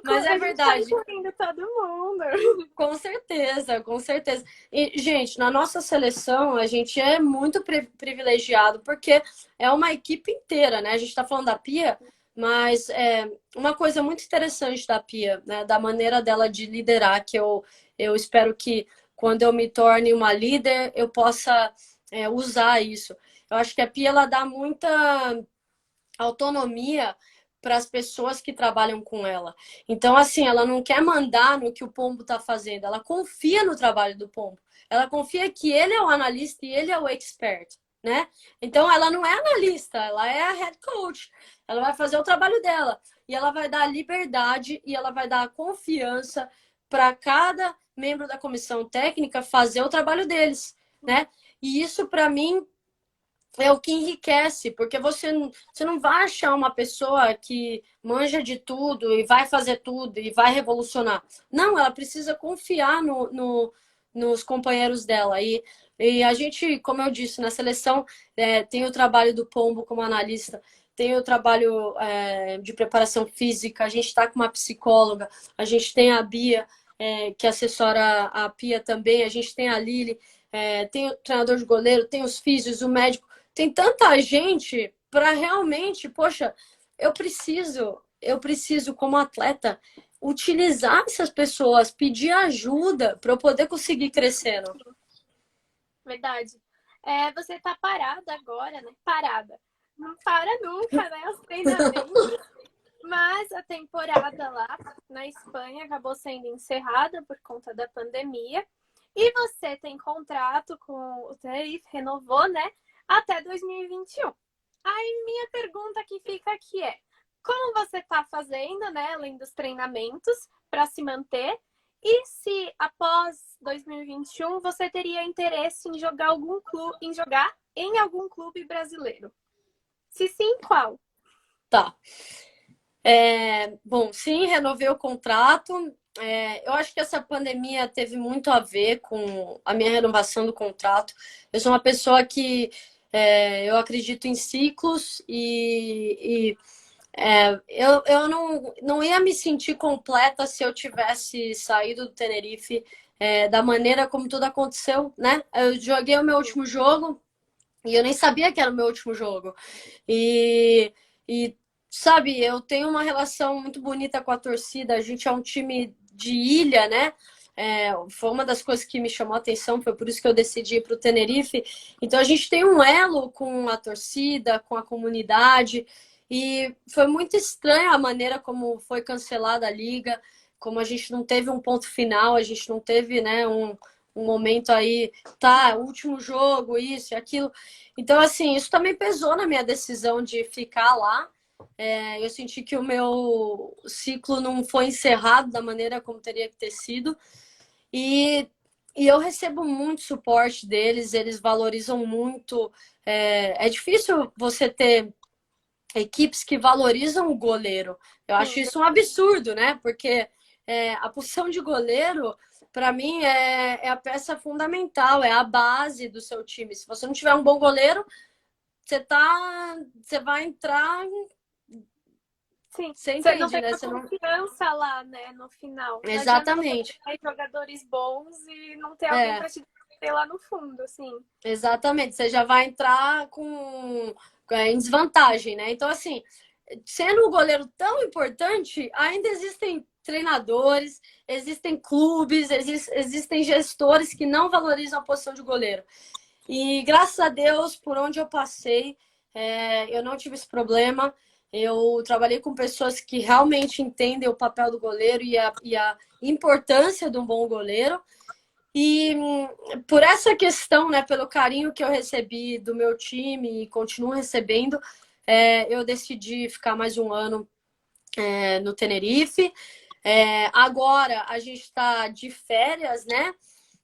mas é A gente tá verdade. incluindo todo mundo. Com certeza, com certeza. E, gente, na nossa seleção, a gente é muito privilegiado, porque é uma equipe inteira, né? A gente está falando da Pia, mas uma coisa muito interessante da Pia, né? Da maneira dela de liderar, que eu espero que quando eu me torne uma líder, eu possa usar isso. Eu acho que a Pia, ela dá muita autonomia para as pessoas que trabalham com ela. Então, assim, ela não quer mandar no que o Pombo está fazendo, ela confia no trabalho do Pombo. Ela confia que ele é o analista e ele é o expert, né? Então, ela não é analista, ela é a head coach. Ela vai fazer o trabalho dela e ela vai dar liberdade e ela vai dar confiança para cada membro da comissão técnica fazer o trabalho deles, né? E isso, para mim, é o que enriquece, porque você não vai achar uma pessoa que manja de tudo e vai fazer tudo e vai revolucionar. Não, ela precisa confiar nos companheiros dela. E a gente, como eu disse, na seleção tem o trabalho do Pombo como analista, tem o trabalho de preparação física, a gente está com uma psicóloga, a gente tem a Bia, que assessora a Pia também, a gente tem a Lili, tem o treinador de goleiro, tem os físios, o médico. Tem tanta gente para realmente, poxa, eu preciso como atleta utilizar essas pessoas, pedir ajuda para eu poder conseguir crescendo. Verdade. Você tá parada agora, né? Parada. Não para nunca, né? Os treinamentos. Mas a temporada lá na Espanha acabou sendo encerrada por conta da pandemia. E você tem contrato com o Tenerife, renovou, né? Até 2021. Aí minha pergunta que fica aqui é: como você está fazendo, né, além dos treinamentos, para se manter? E se após 2021 você teria interesse em jogar em algum clube brasileiro? Se sim, qual? Tá. Bom, sim, renovei o contrato. Eu acho que essa pandemia teve muito a ver com a minha renovação do contrato. Eu sou uma pessoa que eu acredito em ciclos eu não ia me sentir completa se eu tivesse saído do Tenerife da maneira como tudo aconteceu, né? Eu joguei o meu último jogo e eu nem sabia que era o meu último jogo. E E, sabe, eu tenho uma relação muito bonita com a torcida. A gente é um time de ilha, né? Foi uma das coisas que me chamou a atenção, foi por isso que eu decidi ir para o Tenerife. Então a gente tem um elo com a torcida, com a comunidade, e foi muito estranha a maneira como foi cancelada a liga, como a gente não teve um ponto final, a gente não teve, né, um momento aí, tá, último jogo, isso e aquilo. Então, assim, isso também pesou na minha decisão de ficar lá. Eu senti que o meu ciclo não foi encerrado da maneira como teria que ter sido. E, e eu recebo muito suporte deles, eles valorizam muito. É difícil você ter equipes que valorizam o goleiro. Eu acho Sim, isso um absurdo, né? Porque a posição de goleiro, para mim, é a peça fundamental, é a base do seu time. Se você não tiver um bom goleiro, você vai entrar, sim. você Você não entende, tem né? a Você não... confiança lá, né, no final. Não adianta você Exatamente. ter jogadores bons e não ter alguém É, para te defender lá no fundo, assim. exatamente. Você já vai entrar em desvantagem, né? Então, assim, sendo um goleiro tão importante, ainda existem treinadores, existem clubes, existem gestores que não valorizam a posição de goleiro. E graças a Deus, por onde eu passei, eu não tive esse problema. Eu trabalhei com pessoas que realmente entendem o papel do goleiro e a importância de um bom goleiro. E por essa questão, né, pelo carinho que eu recebi do meu time e continuo recebendo, eu decidi ficar mais um ano no Tenerife. Agora a gente está de férias, né?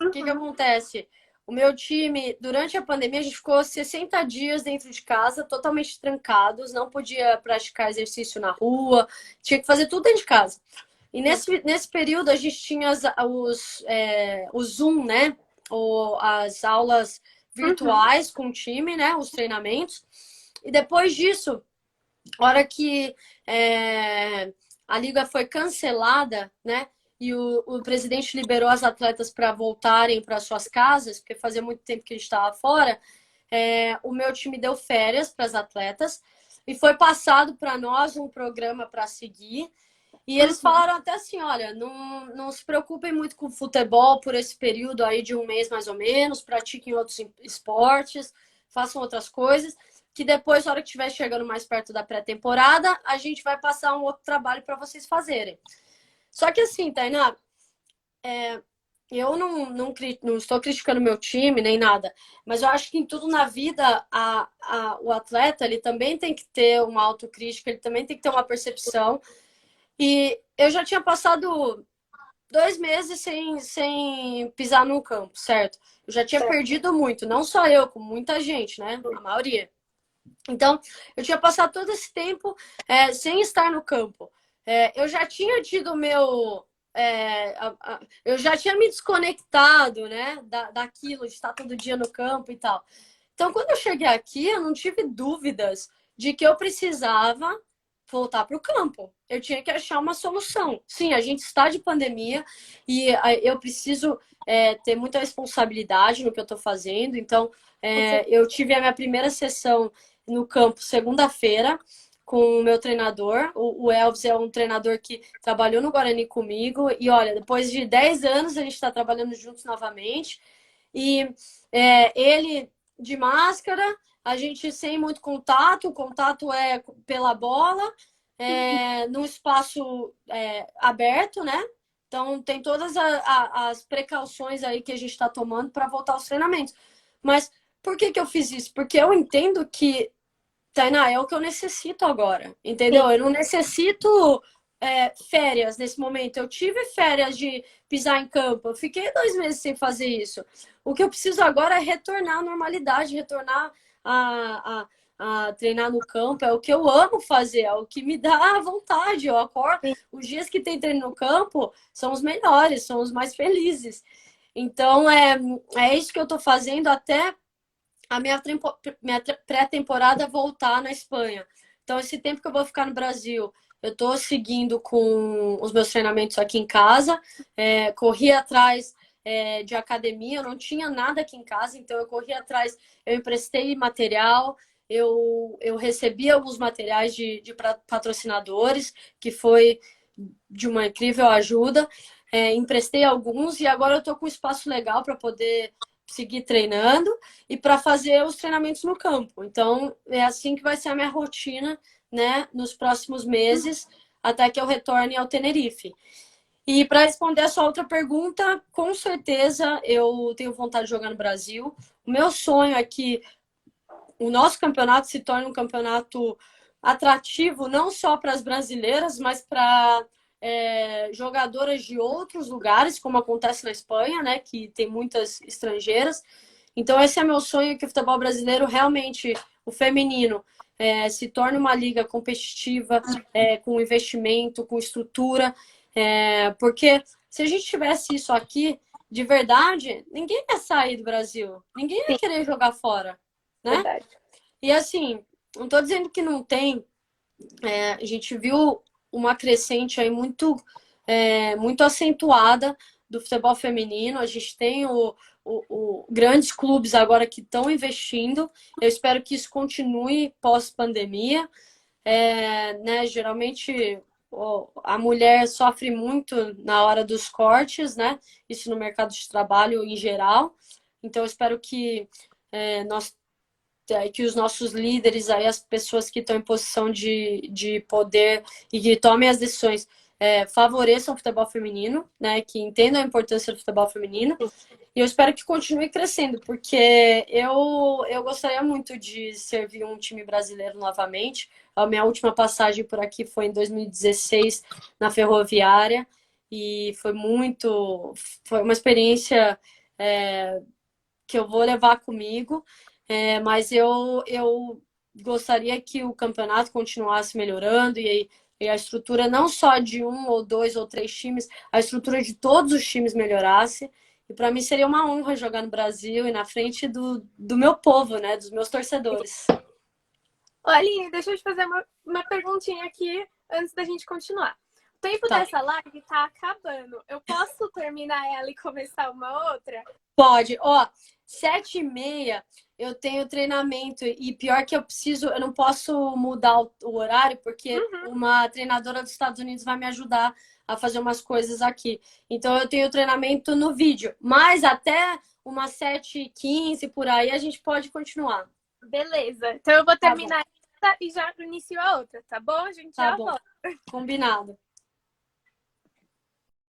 O que Uhum. acontece? O meu time, durante a pandemia, a gente ficou 60 dias dentro de casa, totalmente trancados, não podia praticar exercício na rua, tinha que fazer tudo dentro de casa. E Sim. nesse período a gente tinha o Zoom, né? As aulas Uhum. virtuais com o time, né? Os treinamentos. E depois disso, a hora que a liga foi cancelada, né? E o presidente liberou as atletas para voltarem para suas casas, porque fazia muito tempo que a gente estava fora. O meu time deu férias para as atletas e foi passado para nós um programa para seguir. E eles Uhum. falaram até assim, olha, não se preocupem muito com o futebol por esse período aí de um mês mais ou menos, pratiquem outros esportes, façam outras coisas, que depois, na hora que estiver chegando mais perto da pré-temporada, a gente vai passar um outro trabalho para vocês fazerem. Só que assim, Tainá, eu não estou criticando meu time nem nada, mas eu acho que em tudo na vida o atleta ele também tem que ter uma autocrítica, ele também tem que ter uma percepção. E eu já tinha passado 2 meses sem pisar no campo, certo? Eu já tinha Certo. perdido muito, não só eu, como muita gente, né? A maioria. Então, eu tinha passado todo esse tempo sem estar no campo. Eu já tinha tido meu. Eu já tinha me desconectado, né? Daquilo, de estar todo dia no campo e tal. Então, quando eu cheguei aqui, eu não tive dúvidas de que eu precisava voltar para o campo. Eu tinha que achar uma solução. Sim, a gente está de pandemia e eu preciso ter muita responsabilidade no que eu estou fazendo. Então, eu tive a minha primeira sessão no campo segunda-feira com o meu treinador. O Elvis é um treinador que trabalhou no Guarani comigo. E olha, depois de 10 anos, a gente está trabalhando juntos novamente. E ele de máscara, a gente sem muito contato, o contato é pela bola, num espaço aberto, né? Então tem todas as precauções aí que a gente está tomando para voltar aos treinamentos. Mas por que eu fiz isso? Porque eu entendo que, Tainá, é o que eu necessito agora, entendeu? Sim. Eu não necessito férias nesse momento. Eu tive férias de pisar em campo, eu fiquei 2 meses sem fazer isso. O que eu preciso agora é retornar à normalidade, retornar a treinar no campo. É o que eu amo fazer, é o que me dá vontade. Eu acordo, Sim. os dias que tem treino no campo são os melhores, são os mais felizes. Então, é isso que eu estou fazendo até a minha pré-temporada voltar na Espanha. Então, esse tempo que eu vou ficar no Brasil, eu estou seguindo com os meus treinamentos aqui em casa, corri atrás de academia, eu não tinha nada aqui em casa, então eu corri atrás, eu emprestei material, eu recebi alguns materiais de patrocinadores, que foi de uma incrível ajuda. Emprestei alguns e agora eu estou com um espaço legal para poder seguir treinando e para fazer os treinamentos no campo. Então, é assim que vai ser a minha rotina, né, nos próximos meses, até que eu retorne ao Tenerife. E para responder a sua outra pergunta, com certeza eu tenho vontade de jogar no Brasil. O meu sonho é que o nosso campeonato se torne um campeonato atrativo não só para as brasileiras, mas para jogadoras de outros lugares, como acontece na Espanha, né, que tem muitas estrangeiras. Então esse é meu sonho, que o futebol brasileiro realmente, o feminino, se torne uma liga competitiva, com investimento, com estrutura, porque se a gente tivesse isso aqui, de verdade, ninguém ia sair do Brasil, ninguém ia Sim, querer jogar fora, né? verdade. E assim, não estou dizendo que não tem, a gente viu uma crescente aí muito acentuada do futebol feminino. A gente tem grandes clubes agora que estão investindo. Eu espero que isso continue pós-pandemia. Né, geralmente a mulher sofre muito na hora dos cortes, né? Isso no mercado de trabalho em geral. Então, eu espero que que os nossos líderes, aí, as pessoas que estão em posição de poder e que tomem as decisões, favoreçam o futebol feminino, né? Que entendam a importância do futebol feminino. E eu espero que continue crescendo, porque eu gostaria muito de servir um time brasileiro novamente. A minha última passagem por aqui foi em 2016, na Ferroviária, e foi uma experiência que eu vou levar comigo, mas eu gostaria que o campeonato continuasse melhorando e a estrutura não só de um ou dois ou três times, a estrutura de todos os times melhorasse. E para mim seria uma honra jogar no Brasil e na frente do meu povo, né? Dos meus torcedores. Aline, deixa eu te fazer uma perguntinha aqui antes da gente continuar. O tempo Tá. dessa live tá acabando. Eu posso terminar ela e começar uma outra? Pode. Ó, 7h30 eu tenho treinamento e pior que eu não posso mudar o horário porque uma treinadora dos Estados Unidos vai me ajudar a fazer umas coisas aqui. Então eu tenho treinamento no vídeo, mas até umas 7h15 por aí a gente pode continuar. Beleza. Então eu vou Tá bom, terminar essa e já inicio a outra, tá bom? A gente tá já bom. volta. Combinado.